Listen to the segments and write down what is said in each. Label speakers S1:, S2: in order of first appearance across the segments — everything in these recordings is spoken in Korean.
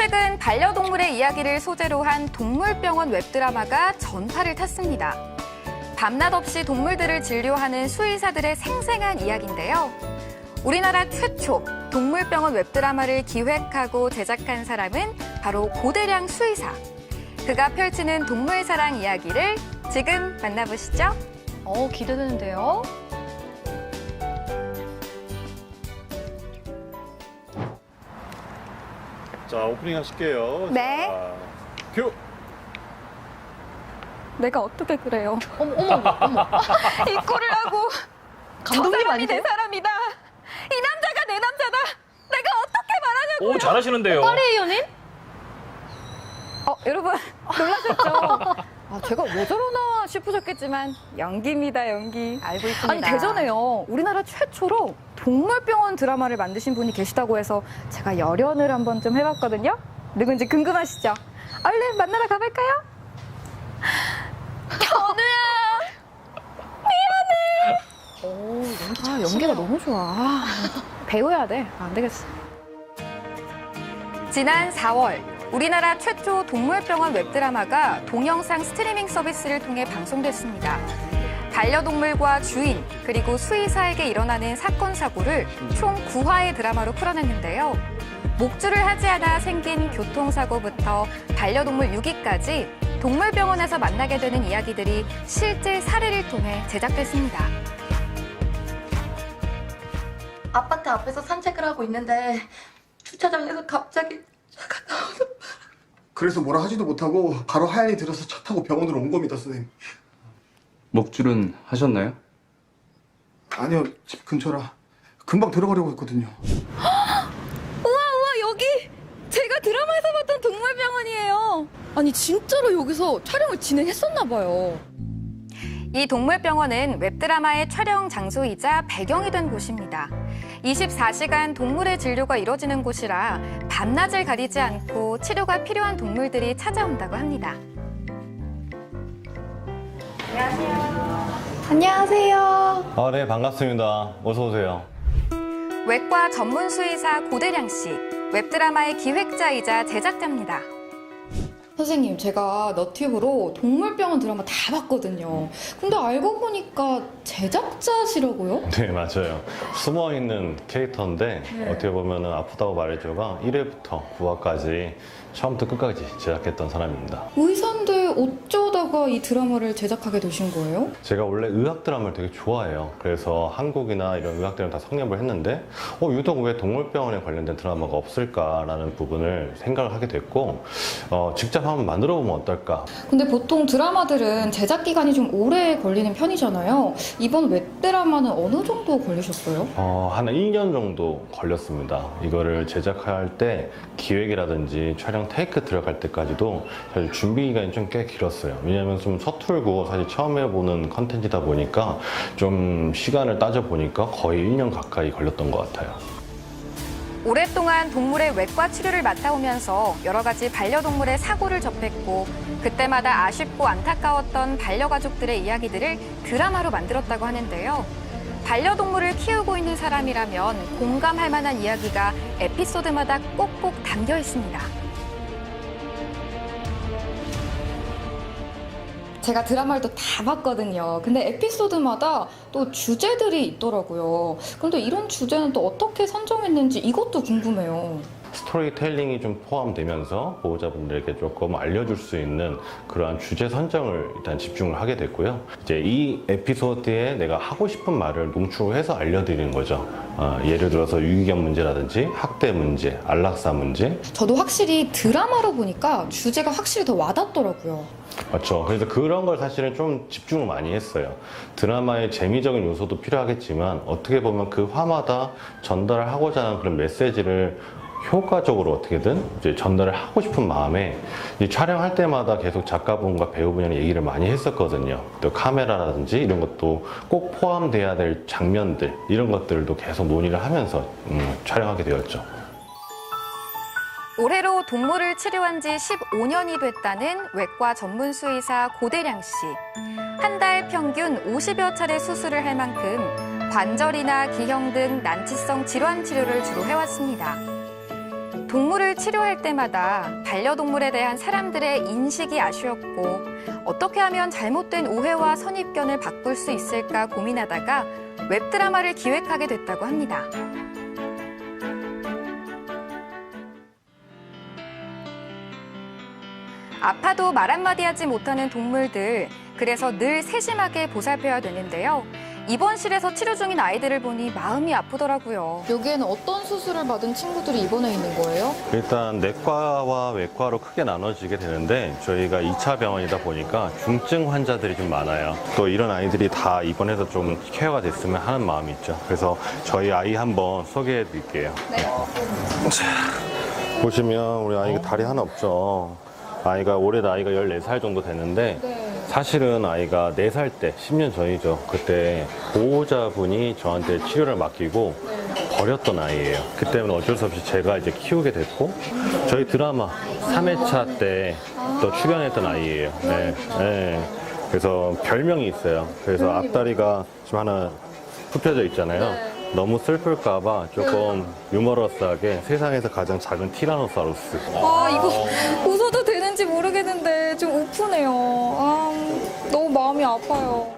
S1: 최근 반려동물의 이야기를 소재로 한 동물병원 웹드라마가 전파를 탔습니다. 밤낮 없이 동물들을 진료하는 수의사들의 생생한 이야기인데요. 우리나라 최초 동물병원 웹드라마를 기획하고 제작한 사람은 바로 고대량 수의사. 그가 펼치는 동물사랑 이야기를 지금 만나보시죠.
S2: 기대되는데요.
S3: 자, 오프닝 하실게요.
S1: 네.
S3: 자, 큐!
S1: 내가 어떻게 그래요?
S2: 어머.
S1: 이 꼴을 하고
S2: 감독님
S1: 저 사람이
S2: 아니세요?
S1: 내 사람이다. 이 남자가 내 남자다. 내가 어떻게 말하냐고요.
S4: 오, 잘하시는데요.
S2: 파리 연인?
S1: 여러분 놀라셨죠? 제가 왜 저러나 싶으셨겠지만 연기입니다, 연기. 알고 있습니다. 아니, 대전에요. 우리나라 최초로 동물병원 드라마를 만드신 분이 계시다고 해서 제가 열연을 한번 좀 해봤거든요. 누군지 궁금하시죠? 얼른 만나러 가볼까요? 견우야! 미안해! 연기가 너무 좋아. 배워야 돼. 안 되겠어. 지난 4월 우리나라 최초 동물병원 웹드라마가 동영상 스트리밍 서비스를 통해 방송됐습니다. 반려동물과 주인 그리고 수의사에게 일어나는 사건 사고를 총 9화의 드라마로 풀어냈는데요. 목줄을 하지 않아 생긴 교통사고부터 반려동물 유기까지 동물병원에서 만나게 되는 이야기들이 실제 사례를 통해 제작됐습니다.
S5: 아파트 앞에서 산책을 하고 있는데 주차장에서 갑자기 차가 나오는.
S6: 그래서 뭐라 하지도 못하고 바로 하얀이 들어서 차 타고 병원으로 온 겁니다, 선생님.
S7: 목줄은 하셨나요?
S6: 아니요, 집 근처라. 금방 들어가려고 했거든요.
S1: 우와, 여기 제가 드라마에서 봤던 동물병원이에요. 아니, 진짜로 여기서 촬영을 진행했었나 봐요. 이 동물병원은 웹드라마의 촬영 장소이자 배경이 된 곳입니다. 24시간 동물의 진료가 이뤄지는 곳이라 밤낮을 가리지 않고 치료가 필요한 동물들이 찾아온다고 합니다. 안녕하세요.
S8: 네, 반갑습니다. 어서 오세요.
S1: 외과 전문 수의사 고대량 씨, 웹드라마의 기획자이자 제작자입니다. 선생님, 제가 너튜브로 동물병원 드라마 다 봤거든요. 근데 알고 보니까 제작자시라고요?
S8: 네, 맞아요. 숨어있는 캐릭터인데 어떻게 보면 아프다고 말해줘가 1회부터 9화까지 처음부터 끝까지 제작했던 사람입니다.
S1: 의사인데 어쩌다가 이 드라마를 제작하게 되신 거예요?
S8: 제가 원래 의학 드라마를 되게 좋아해요. 그래서 한국이나 이런 의학 드라마 다 섭렵을 했는데 유독 왜 동물병원에 관련된 드라마가 없을까라는 부분을 생각을 하게 됐고 직접 한번 만들어 보면 어떨까.
S1: 근데 보통 드라마들은 제작 기간이 좀 오래 걸리는 편이잖아요. 이번 웹드라마는 어느 정도 걸리셨어요?
S8: 한 1년 정도 걸렸습니다. 이거를 제작할 때 기획이라든지 촬영 테이크 들어갈 때까지도 사실 준비 기간이 좀 꽤 길었어요. 왜냐하면 좀 서툴고 사실 처음 해보는 컨텐츠다 보니까 좀 시간을 따져보니까 거의 1년 가까이 걸렸던 것 같아요.
S1: 오랫동안 동물의 외과 치료를 맡아오면서 여러 가지 반려동물의 사고를 접했고 그때마다 아쉽고 안타까웠던 반려가족들의 이야기들을 드라마로 만들었다고 하는데요. 반려동물을 키우고 있는 사람이라면 공감할 만한 이야기가 에피소드마다 꼭꼭 담겨 있습니다. 제가 드라마를 또 다 봤거든요. 근데 에피소드마다 또 주제들이 있더라고요. 그런데 이런 주제는 또 어떻게 선정했는지 이것도 궁금해요.
S8: 스토리텔링이 좀 포함되면서 보호자분들에게 조금 알려줄 수 있는 그러한 주제 선정을 일단 집중을 하게 됐고요. 이제 이 에피소드에 내가 하고 싶은 말을 농축해서 알려드리는 거죠. 예를 들어서 유기견 문제라든지 학대 문제, 안락사 문제.
S1: 저도 확실히 드라마로 보니까 주제가 확실히 더 와닿더라고요.
S8: 맞죠. 그래서 그런 걸 사실은 좀 집중을 많이 했어요. 드라마의 재미적인 요소도 필요하겠지만 어떻게 보면 그 화마다 전달을 하고자 하는 그런 메시지를 효과적으로 어떻게든 이제 전달을 하고 싶은 마음에 이 촬영할 때마다 계속 작가분과 배우분이랑 얘기를 많이 했었거든요. 또 카메라라든지 이런 것도 꼭 포함돼야 될 장면들 이런 것들도 계속 논의를 하면서 촬영하게 되었죠.
S1: 올해로 동물을 치료한 지 15년이 됐다는 외과 전문 수의사 고대량 씨. 한 달 평균 50여 차례 수술을 할 만큼 관절이나 기형 등 난치성 질환 치료를 주로 해왔습니다. 동물을 치료할 때마다 반려동물에 대한 사람들의 인식이 아쉬웠고 어떻게 하면 잘못된 오해와 선입견을 바꿀 수 있을까 고민하다가 웹드라마를 기획하게 됐다고 합니다. 아파도 말 한마디 하지 못하는 동물들, 그래서 늘 세심하게 보살펴야 되는데요. 입원실에서 치료 중인 아이들을 보니 마음이 아프더라고요.
S2: 여기에는 어떤 수술을 받은 친구들이 입원해 있는 거예요?
S8: 일단 내과와 외과로 크게 나눠지게 되는데 저희가 2차 병원이다 보니까 중증 환자들이 좀 많아요. 또 이런 아이들이 다 입원해서 좀 케어가 됐으면 하는 마음이 있죠. 그래서 저희 아이 한번 소개해 드릴게요. 자, 보시면 우리 아이가 다리 하나 없죠. 아이가 올해 나이가 14살 정도 되는데 사실은 아이가 4살 때, 10년 전이죠. 그때 보호자분이 저한테 치료를 맡기고 버렸던 아이예요. 그때는 어쩔 수 없이 제가 이제 키우게 됐고 저희 드라마 3회차 때 또 출연했던 아이예요. 네, 네. 그래서 별명이 있어요. 그래서 앞다리가 지금 하나 굽혀져 있잖아요. 너무 슬플까봐 조금 유머러스하게 세상에서 가장 작은 티라노사우루스.
S2: 아, 이거 웃어도 되는지 모르겠는데 좀 우프네요. 너무 마음이 아파요.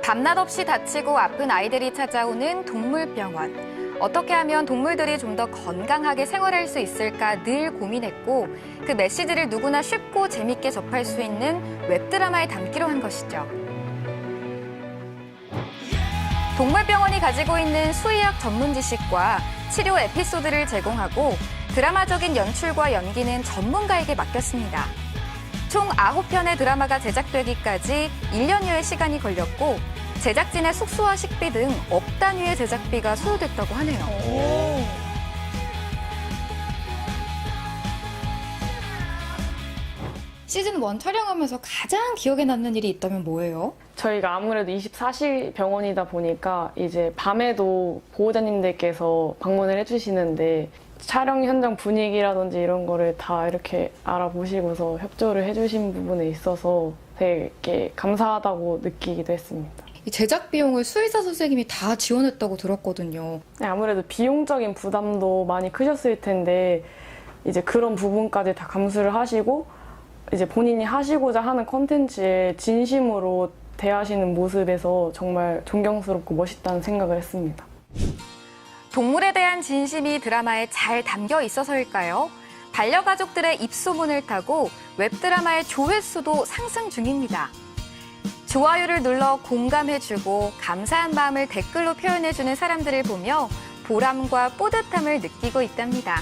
S1: 밤낮 없이 다치고 아픈 아이들이 찾아오는 동물병원. 어떻게 하면 동물들이 좀 더 건강하게 생활할 수 있을까 늘 고민했고 그 메시지를 누구나 쉽고 재밌게 접할 수 있는 웹드라마에 담기로 한 것이죠. 동물병원이 가지고 있는 수의학 전문 지식과 치료 에피소드를 제공하고 드라마적인 연출과 연기는 전문가에게 맡겼습니다. 총 9편의 드라마가 제작되기까지 1년여의 시간이 걸렸고 제작진의 숙소와 식비 등 억 단위의 제작비가 소요됐다고 하네요.
S2: 시즌 1 촬영하면서 가장 기억에 남는 일이 있다면 뭐예요?
S4: 저희가 아무래도 24시 병원이다 보니까 이제 밤에도 보호자님들께서 방문을 해주시는데 촬영 현장 분위기라든지 이런 거를 다 이렇게 알아보시고서 협조를 해주신 부분에 있어서 되게 감사하다고 느끼기도 했습니다.
S2: 이 제작 비용을 수의사 선생님이 다 지원했다고 들었거든요.
S4: 네, 아무래도 비용적인 부담도 많이 크셨을 텐데 이제 그런 부분까지 다 감수를 하시고 이제 본인이 하시고자 하는 콘텐츠에 진심으로 대하시는 모습에서 정말 존경스럽고 멋있다는 생각을 했습니다.
S1: 동물에 대한 진심이 드라마에 잘 담겨 있어서일까요? 반려가족들의 입소문을 타고 웹드라마의 조회수도 상승 중입니다. 좋아요를 눌러 공감해주고 감사한 마음을 댓글로 표현해주는 사람들을 보며 보람과 뿌듯함을 느끼고 있답니다.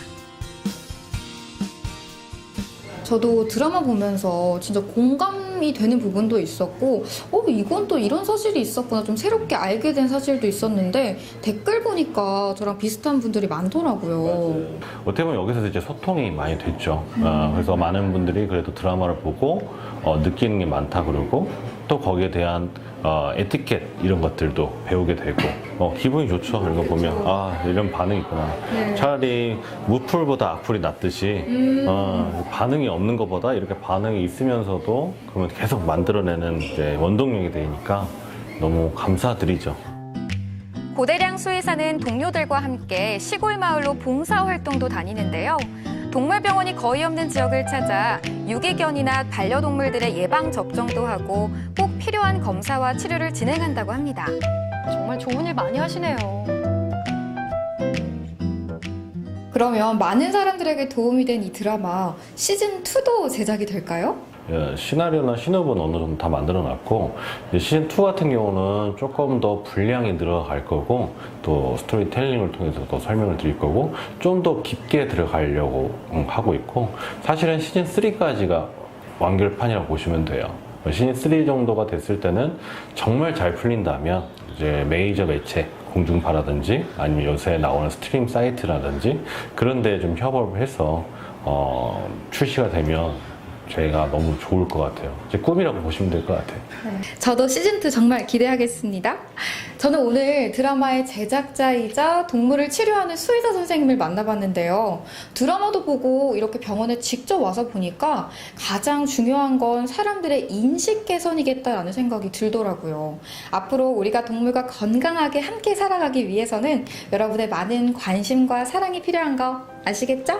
S2: 저도 드라마 보면서 진짜 공감이 되는 부분도 있었고 이건 또 이런 사실이 있었구나 좀 새롭게 알게 된 사실도 있었는데 댓글 보니까 저랑 비슷한 분들이 많더라고요.
S8: 어떻게 보면 여기서 이제 소통이 많이 됐죠. 그래서 많은 분들이 그래도 드라마를 보고 느끼는 게 많다 그러고 또 거기에 대한 에티켓 이런 것들도 배우게 되고 기분이 좋죠. 이런 거 보면 이런 반응이 있구나. 차라리 무풀보다 악플이 낫듯이 반응이 없는 것보다 이렇게 반응이 있으면서도 그러면 계속 만들어내는 이제 원동력이 되니까 너무 감사드리죠.
S1: 고대량 수의사는 동료들과 함께 시골 마을로 봉사활동도 다니는데요. 동물병원이 거의 없는 지역을 찾아 유기견이나 반려동물들의 예방접종도 하고 꼭 필요한 검사와 치료를 진행한다고 합니다.
S2: 정말 좋은 일 많이 하시네요. 그러면 많은 사람들에게 도움이 된 이 드라마 시즌2도 제작이 될까요?
S8: 시나리오나 신업은 어느 정도 다 만들어 놨고 시즌2 같은 경우는 조금 더 분량이 늘어갈 거고 또 스토리텔링을 통해서 또 설명을 드릴 거고 좀 더 깊게 들어가려고 하고 있고 사실은 시즌3까지가 완결판이라고 보시면 돼요. 시즌3 정도가 됐을 때는 정말 잘 풀린다면 이제 메이저 매체 공중파라든지 아니면 요새 나오는 스트림 사이트라든지 그런 데 좀 협업을 해서 출시가 되면 제가 너무 좋을 것 같아요. 제 꿈이라고 보시면 될 것 같아요.
S2: 저도 시즌2 정말 기대하겠습니다. 저는 오늘 드라마의 제작자이자 동물을 치료하는 수의사 선생님을 만나봤는데요. 드라마도 보고 이렇게 병원에 직접 와서 보니까 가장 중요한 건 사람들의 인식 개선이겠다라는 생각이 들더라고요. 앞으로 우리가 동물과 건강하게 함께 살아가기 위해서는 여러분의 많은 관심과 사랑이 필요한 거 아시겠죠?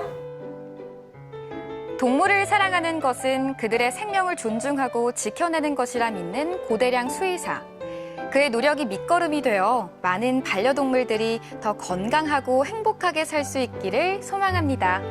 S1: 동물을 사랑하는 것은 그들의 생명을 존중하고 지켜내는 것이라 믿는 고대량 수의사. 그의 노력이 밑거름이 되어 많은 반려동물들이 더 건강하고 행복하게 살 수 있기를 소망합니다.